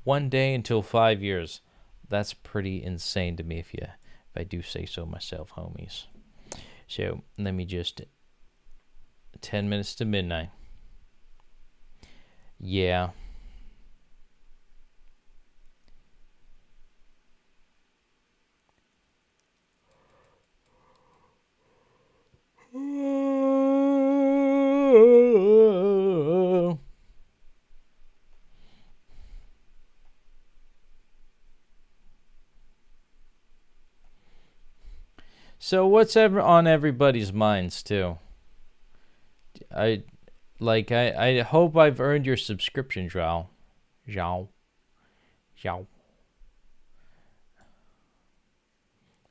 1 day until 5 years. That's pretty insane to me if I do say so myself, homies. So let me just 10 minutes to midnight. Yeah. So what's ever on everybody's minds too? I hope I've earned your subscription, Zhao.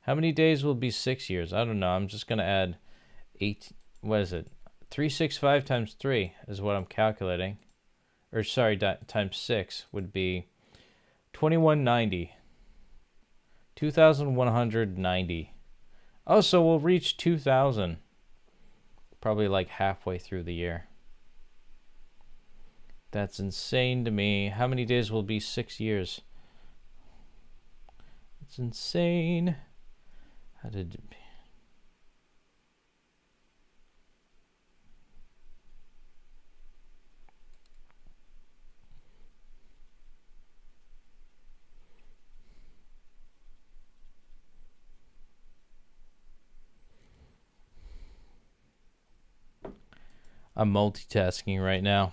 How many days will be 6 years? I don't know. I'm just gonna add 8. What is it? 365 times 3 is what I'm calculating. Or sorry, times 6 would be 2190. 2,190. Oh, so we'll reach 2,000. Probably like halfway through the year. That's insane to me. How many days will be 6 years? It's insane. How did it be? I'm multitasking right now.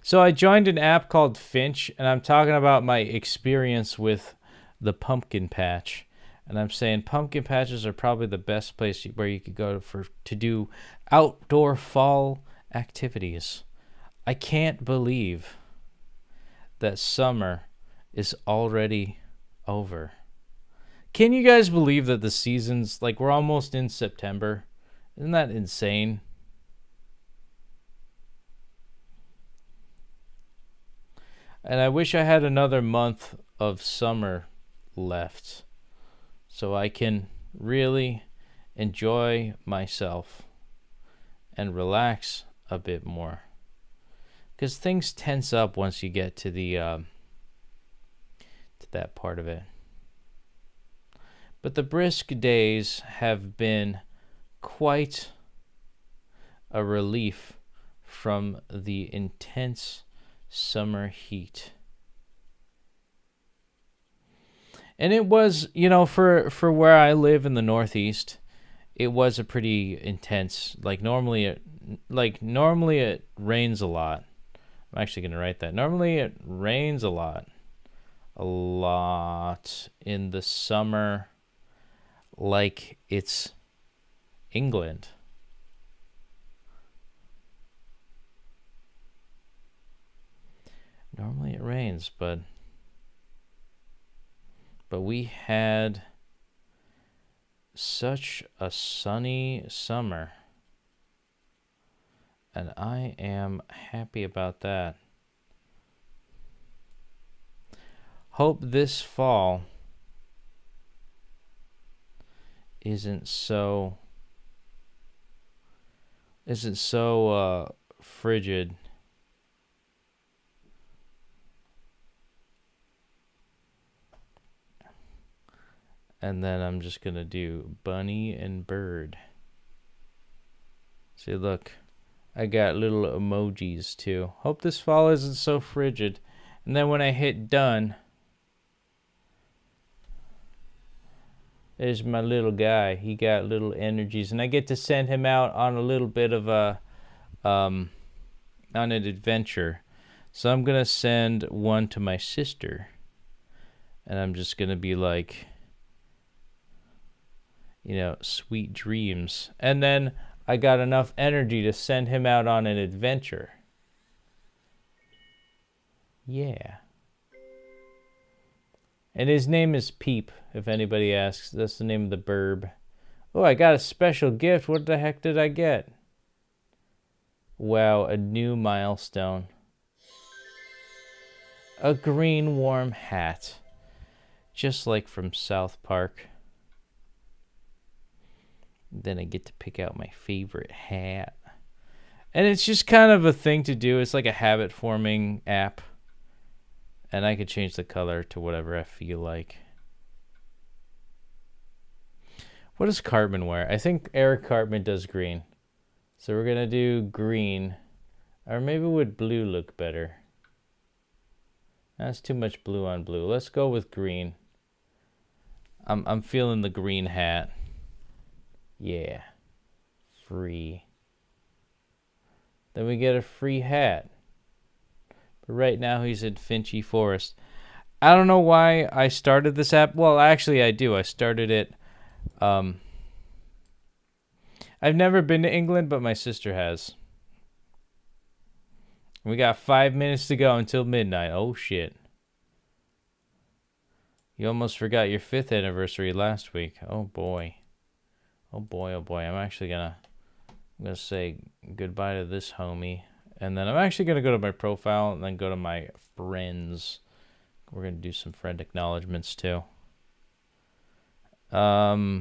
So I joined an app called Finch, and I'm talking about my experience with the pumpkin patch. And I'm saying pumpkin patches are probably the best place where you could go to do outdoor fall activities. I can't believe that summer is already over. Can you guys believe that the seasons, like we're almost in September? Isn't that insane? And I wish I had another month of summer left so I can really enjoy myself and relax a bit more. Because things tense up once you get to the to that part of it. But the brisk days have been quite a relief from the intense summer heat. And it was, you know, for where I live in the Northeast, it was a pretty intense, normally it rains a lot. I'm actually going to write that. Normally it rains a lot in the summer, like it's England. Normally it rains, but But we had such a sunny summer. And I am happy about that. Hope this fall isn't so frigid. And then I'm just gonna do bunny and bird. See, look, I got little emojis too. Hope this fall isn't so frigid. And then when I hit done, there's my little guy. He got little energies, and I get to send him out on a little bit of a on an adventure. So I'm gonna send one to my sister, and I'm just gonna be like, you know, sweet dreams. And then I got enough energy to send him out on an adventure. Yeah. And his name is Peep, if anybody asks. That's the name of the burb. Oh, I got a special gift. What the heck did I get? Wow, a new milestone. A green warm hat. Just like from South Park. Then I get to pick out my favorite hat. And it's just kind of a thing to do. It's like a habit forming app. And I could change the color to whatever I feel like. What does Cartman wear? I think Eric Cartman does green. So we're going to do green. Or maybe would blue look better? That's too much blue on blue. Let's go with green. I'm feeling the green hat. Yeah. Free. Then we get a free hat. But right now he's in Finchy Forest. I don't know why I started this app. Well, actually I do. I started it. I've never been to England, but my sister has. We got 5 minutes to go until midnight. Oh, shit. You almost forgot your 5th anniversary last week. Oh, boy. Oh, boy, oh, boy. I'm gonna say goodbye to this homie. And then I'm actually going to go to my profile and then go to my friends. We're going to do some friend acknowledgements too. Yeah.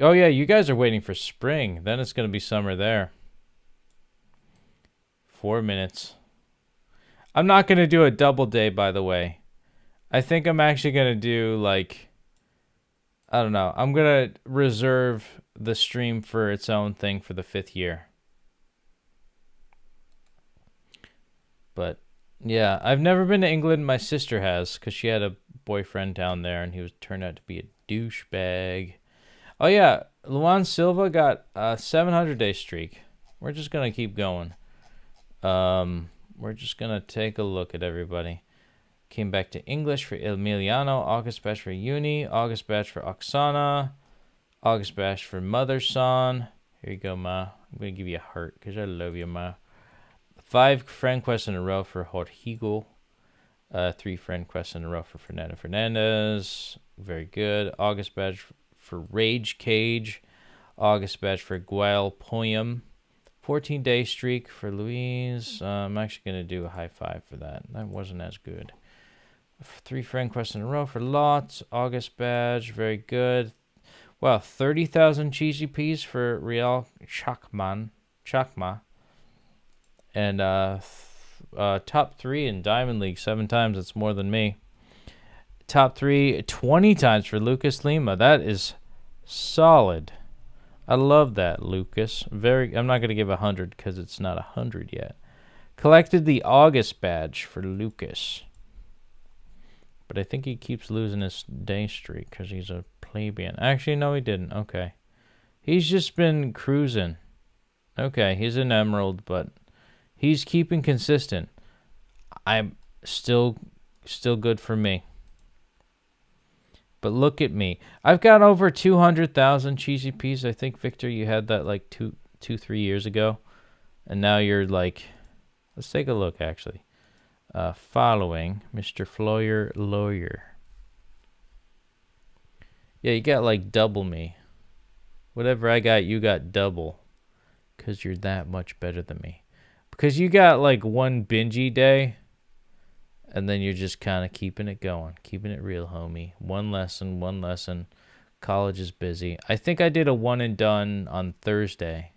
Oh, yeah, you guys are waiting for spring. Then it's going to be summer there. 4 minutes. I'm not going to do a double day, by the way. I think I'm actually going to do, like, I don't know. I'm going to reserve the stream for its own thing for the 5th year. But, yeah, I've never been to England. My sister has, because she had a boyfriend down there, and he turned out to be a douchebag. Oh, yeah, Luan Silva got a 700-day streak. We're just going to keep going. We're just going to take a look at everybody. Came back to English for Emiliano. August batch for Uni. August batch for Oksana. August batch for Mother Son. Here you go, Ma. I'm going to give you a heart, because I love you, Ma. 5 friend quests in a row for Jorgigo. 3 friend quests in a row for Fernando Fernandez. Very good. August badge for Rage Cage. August badge for Guel Poyam. 14-day streak for Louise. I'm actually going to do a high 5 for that. That wasn't as good. 3 friend quests in a row for Lot. August badge. Very good. Wow, 30,000 cheesy peas for Real Chakma. And top 3 in Diamond League 7 times. That's more than me. Top 3 20 times for Lucas Lima. That is solid. I love that, Lucas. I'm not going to give 100 because it's not 100 yet. Collected the August badge for Lucas. But I think he keeps losing his day streak because he's a plebeian. Actually, no, he didn't. Okay. He's just been cruising. Okay, he's an emerald, but he's keeping consistent. I'm still good for me. But look at me. I've got over 200,000 cheesy peas. I think, Victor, you had that like 3 years ago. And now you're like, let's take a look, actually. following Mr. Floyer Lawyer. Yeah, you got like double me. Whatever I got, you got double. Because you're that much better than me. Because you got like one bingey day. And then you're just kind of keeping it going. Keeping it real, homie. One lesson. College is busy. I think I did a one and done on Thursday.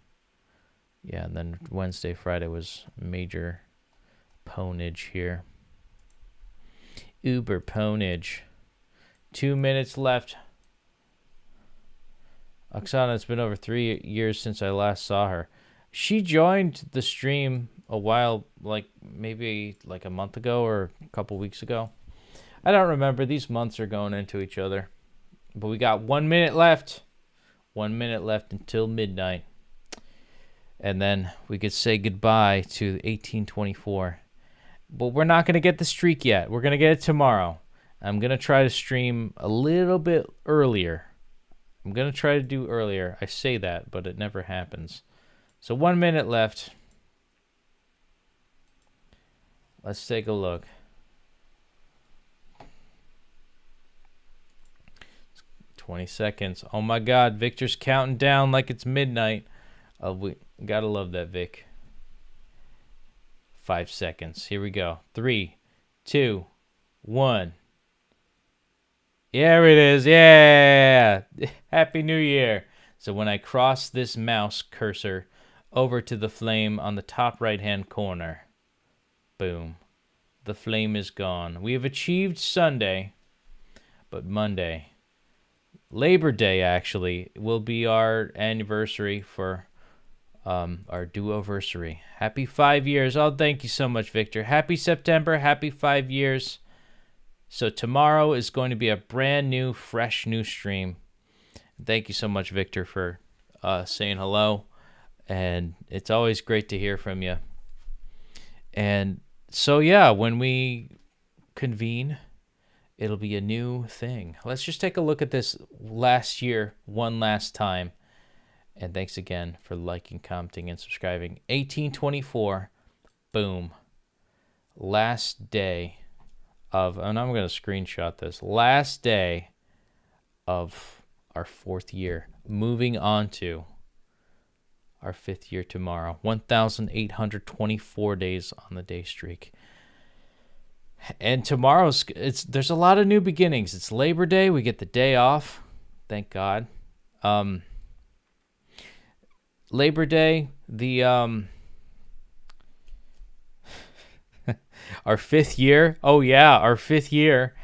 Yeah, and then Wednesday, Friday was major ponage here. Uber ponage. 2 minutes left. Oksana, it's been over 3 years since I last saw her. She joined the stream a while, like maybe like a month ago or a couple weeks ago. I don't remember. These months are going into each other. But we got 1 minute left. 1 minute left until midnight. And then we could say goodbye to 1824. But we're not going to get the streak yet. We're going to get it tomorrow. I'm going to try to stream a little bit earlier. I'm going to try to do earlier. I say that, but it never happens. So 1 minute left. Let's take a look. 20 seconds. Oh my God, Victor's counting down like it's midnight. We gotta love that, Vic. 5 seconds. Here we go. 3, 2, 1. There it is. Yeah. Happy New Year. So when I cross this mouse cursor over to the flame on the top right-hand corner, boom, the flame is gone. We have achieved Sunday, but Monday, Labor Day actually, will be our anniversary for our duoversary. Happy 5 years. Oh, thank you so much, Victor. Happy September. Happy 5 years. So tomorrow is going to be a brand new, fresh new stream. Thank you so much, Victor, for saying hello. And it's always great to hear from you. And so, yeah, when we convene, it'll be a new thing. Let's just take a look at this last year one last time. And thanks again for liking, commenting, and subscribing. 1824, boom. Last day of, and I'm going to screenshot this, last day of our 4th year. Moving on to our 5th year tomorrow. 1,824 days on the day streak. And tomorrow's, there's a lot of new beginnings. It's Labor Day. We get the day off. Thank God. Labor Day, the our 5th year. Oh yeah, our 5th year.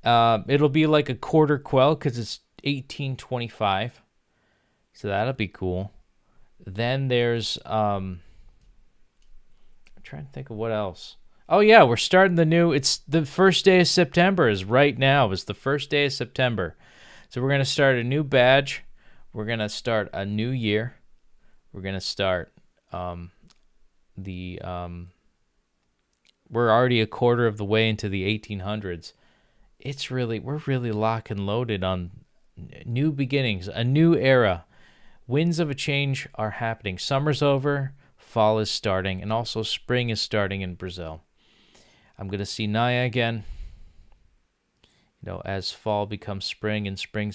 It'll be like a quarter quell because it's 1825. So that'll be cool. Then there's I'm trying to think of what else. Oh yeah, we're starting it's the first day of September is right now. It's the first day of September. So we're going to start a new badge. We're going to start a new year. We're going to start we're already a quarter of the way into the 1800s. We're really lock and loaded on new beginnings, a new era. Winds of a change are happening. Summer's over, fall is starting, and also spring is starting in Brazil. I'm going to see Naya again. You know, as fall becomes spring and spring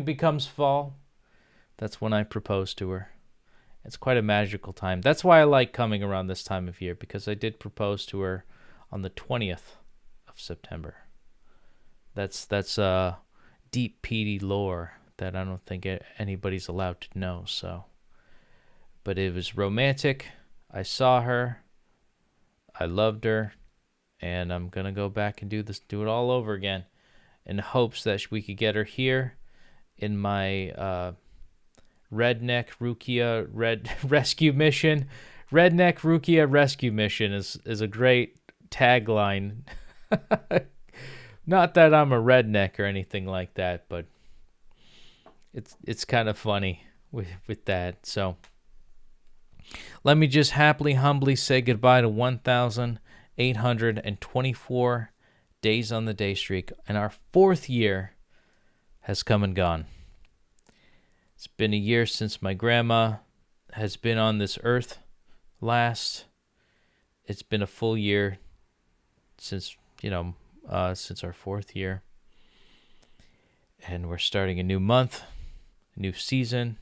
becomes fall. That's when I propose to her. It's quite a magical time. That's why I like coming around this time of year, because I did propose to her on the 20th of September. That's deep Petey lore that I don't think anybody's allowed to know. So, but it was romantic. I saw her. I loved her. And I'm going to go back and do it all over again in hopes that we could get her here in my Redneck Rukia Rescue Mission. Redneck Rukia Rescue Mission is a great tagline. Not that I'm a redneck or anything like that, but it's kind of funny with that. So let me just happily, humbly say goodbye to 1,824 days on the day streak, and our 4th year has come and gone. It's been a year since my grandma has been on this earth last. It's been a full year since since our 4th year. And we're starting a new month, a new season,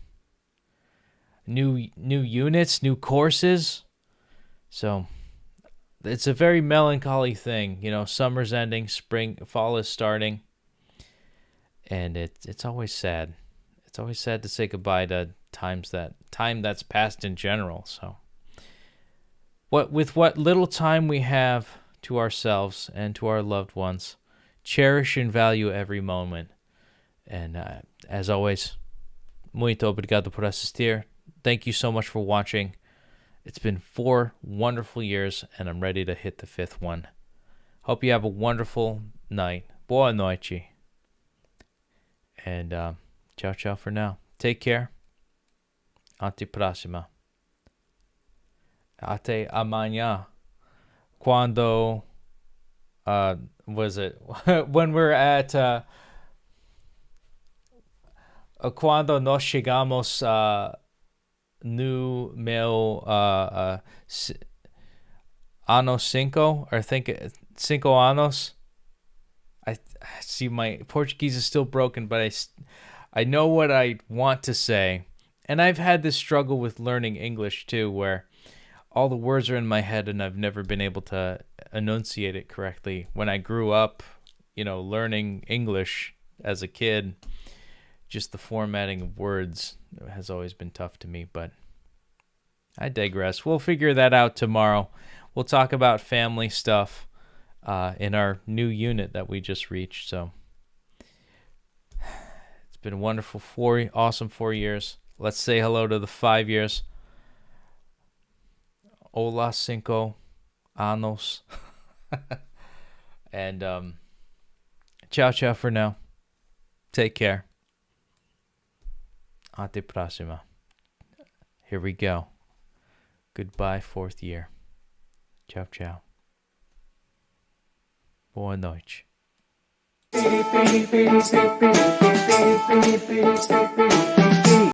new units, new courses. So it's a very melancholy thing. Summer's ending, fall is starting. And it's always sad. It's always sad to say goodbye to time that's passed in general. So with what little time we have to ourselves and to our loved ones, cherish and value every moment. And as always, muito obrigado por assistir. Thank you so much for watching. It's been 4 wonderful years, and I'm ready to hit the 5th one. Hope you have a wonderful night. Boa noite. And ciao, ciao for now. Take care. Até próxima. Até amanhã. Quando was it? When we're at quando nós chegamos no meu ano 5, or I think 5 anos. I see my Portuguese is still broken, but I know what I want to say. And I've had this struggle with learning English too, where all the words are in my head and I've never been able to enunciate it correctly. When I grew up, learning English as a kid, just the formatting of words has always been tough to me, but I digress. We'll figure that out tomorrow. We'll talk about family stuff in our new unit that we just reached. So it's been a wonderful awesome 4 years. Let's say hello to the 5 years. Hola, 5 anos. And ciao, ciao for now. Take care. Até próxima. Here we go. Goodbye, 4th year. Ciao, ciao. Boa noite.